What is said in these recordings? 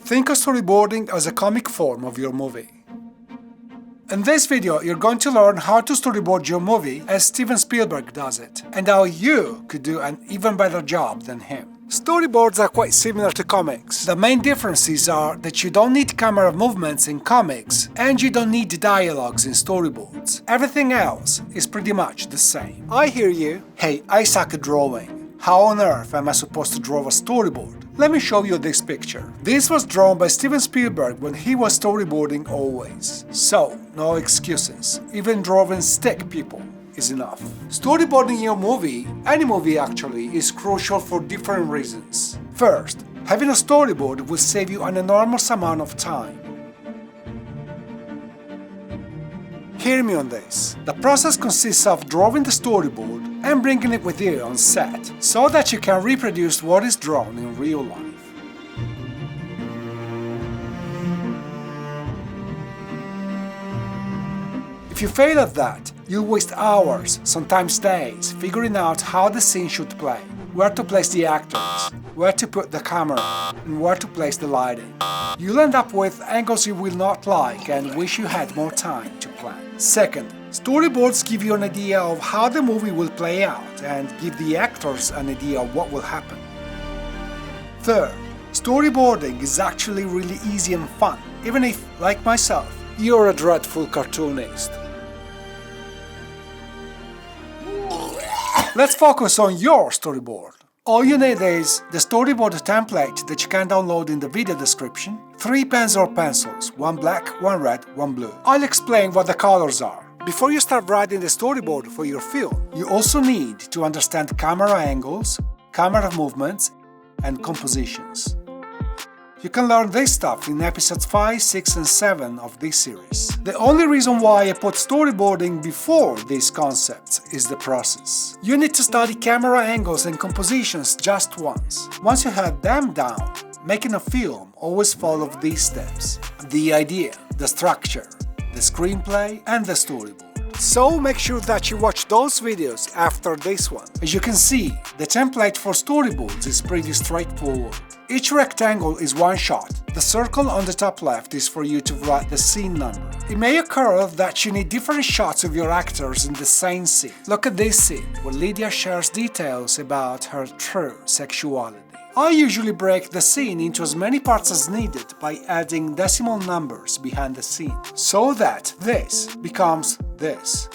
Think of storyboarding as a comic form of your movie. In this video, you're going to learn how to storyboard your movie as Steven Spielberg does it, and how you could do an even better job than him. Storyboards are quite similar to comics. The main differences are that you don't need camera movements in comics, and you don't need dialogues in storyboards. Everything else is pretty much the same. I hear you. Hey, I suck at drawing. How on earth am I supposed to draw a storyboard? Let me show you this picture. This was drawn by Steven Spielberg when he was storyboarding always. So, no excuses. Even drawing stick people is enough. Storyboarding your movie, any movie actually, is crucial for different reasons. First, having a storyboard will save you an enormous amount of time. Hear me on this. The process consists of drawing the storyboard and bringing it with you on set, so that you can reproduce what is drawn in real life. If you fail at that, you'll waste hours, sometimes days, figuring out how the scene should play, where to place the actors, where to put the camera, and where to place the lighting. You'll end up with angles you will not like and wish you had more time to plan. Second, storyboards give you an idea of how the movie will play out and give the actors an idea of what will happen. Third, storyboarding is actually really easy and fun, even if, like myself, you're a dreadful cartoonist. Let's focus on your storyboard. All you need is the storyboard template that you can download in the video description, 3 pens or pencils, one black, one red, one blue. I'll explain what the colors are. Before you start writing the storyboard for your film, you also need to understand camera angles, camera movements, and compositions. You can learn this stuff in episodes 5, 6, and 7 of this series. The only reason why I put storyboarding before these concepts is the process. You need to study camera angles and compositions just once. Once you have them down, making a film always follows these steps: the idea, the structure, the screenplay, and the storyboard. So make sure that you watch those videos after this one. As you can see, the template for storyboards is pretty straightforward. Each rectangle is one shot. The circle on the top left is for you to write the scene number. It may occur that you need different shots of your actors in the same scene. Look at this scene, where Lydia shares details about her true sexuality. I usually break the scene into as many parts as needed by adding decimal numbers behind the scene, so that this becomes this.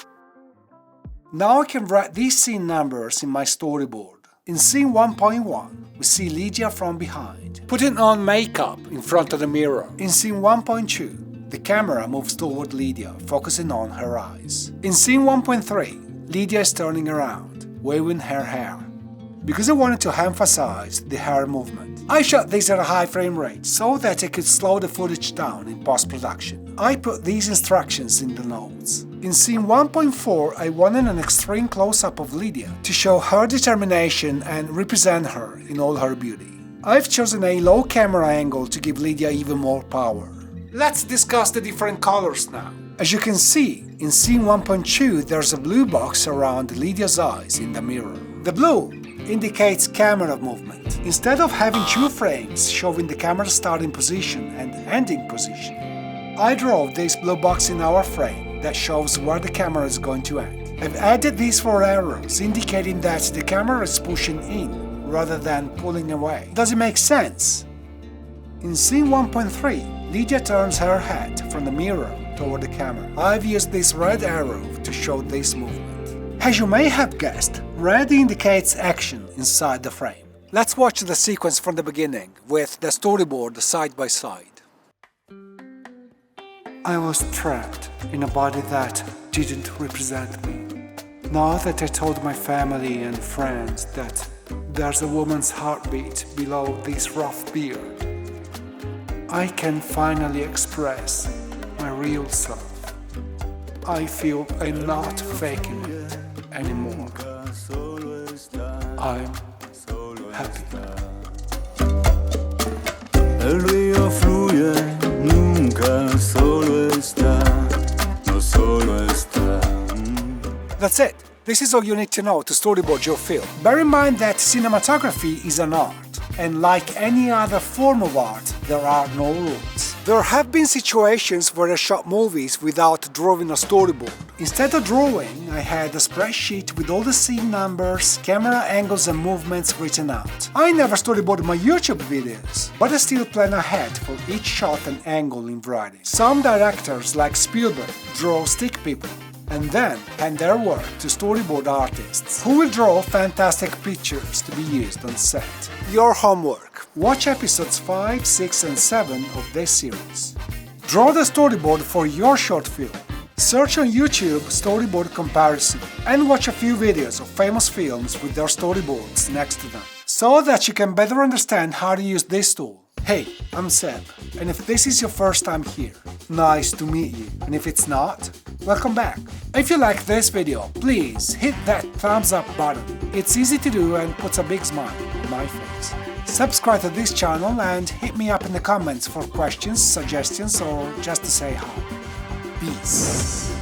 Now I can write these scene numbers in my storyboard. In scene 1.1, we see Lydia from behind, putting on makeup in front of the mirror. In scene 1.2, the camera moves toward Lydia, focusing on her eyes. In scene 1.3, Lydia is turning around, waving her hair, because I wanted to emphasize the hair movement. I shot this at a high frame rate so that I could slow the footage down in post-production. I put these instructions in the notes. In scene 1.4, I wanted an extreme close-up of Lydia to show her determination and represent her in all her beauty. I've chosen a low camera angle to give Lydia even more power. Let's discuss the different colors now. As you can see, in scene 1.2 there's a blue box around Lydia's eyes in the mirror. The blue indicates camera movement. Instead of having 2 frames showing the camera starting position and ending position, I draw this blue box in our frame that shows where the camera is going to end. I've added these 4 arrows indicating that the camera is pushing in rather than pulling away. Does it make sense? In scene 1.3, Lydia turns her head from the mirror toward the camera. I've used this red arrow to show this movement. As you may have guessed, red indicates action inside the frame. Let's watch the sequence from the beginning, with the storyboard side by side. I was trapped in a body that didn't represent me. Now that I told my family and friends that there's a woman's heartbeat below this rough beard, I can finally express my real self. I feel I'm not faking it anymore. I'm happy. El río fluye, nunca solo está, no solo está. That's it. This is all you need to know to storyboard your film. Bear in mind that cinematography is an art. And like any other form of art, there are no rules. There have been situations where I shot movies without drawing a storyboard. Instead of drawing, I had a spreadsheet with all the scene numbers, camera angles and movements written out. I never storyboarded my YouTube videos, but I still plan ahead for each shot and angle in writing. Some directors, like Spielberg, draw stick people and then hand their work to storyboard artists, who will draw fantastic pictures to be used on set. Your homework: watch episodes 5, 6 and 7 of this series. Draw the storyboard for your short film. Search on YouTube Storyboard Comparison and watch a few videos of famous films with their storyboards next to them, so that you can better understand how to use this tool. Hey, I'm Seb, and if this is your first time here, nice to meet you, and if it's not, welcome back. If you like this video, please hit that thumbs up button. It's easy to do and puts a big smile on my face. Subscribe to this channel and hit me up in the comments for questions, suggestions, or just to say hi. Peace.